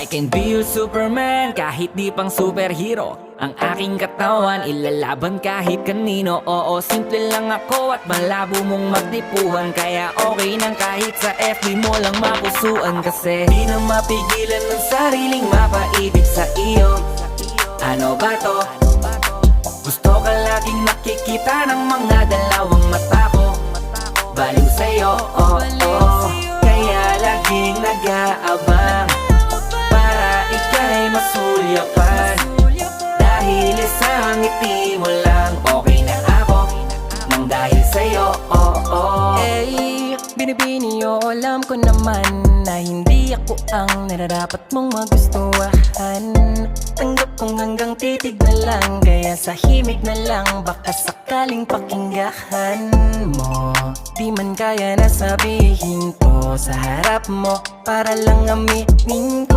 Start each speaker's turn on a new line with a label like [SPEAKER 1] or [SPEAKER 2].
[SPEAKER 1] I can be your Superman kahit di pang superhero. Ang aking katawan ilalaban kahit kanino. Oo, simple lang ako at malabo mong magtipuhan. Kaya okay nang kahit sa FB mo lang mapusuan. Kasi di na mapigilan ng sariling mapaibig sa iyo. Ano ba to? Gusto ka laging nakikita ng mga dalawang mata ko. Baliw sa'yo, oh, oh. Kaya laging nag-aabang para ika'y masulyapan. Dahil isang ngiti mo lang, okay na ako nang dahil sa'yo, oh, oh.
[SPEAKER 2] Eh, binibini o alam ko naman na hindi ako ang nararapat mong magustuhan. Tanggap kong hanggang titig na lang, kaya sa himig na lang baka sakaling pakinggan mo. Di man kaya na sabihin ko sa harap mo para lang aminin ko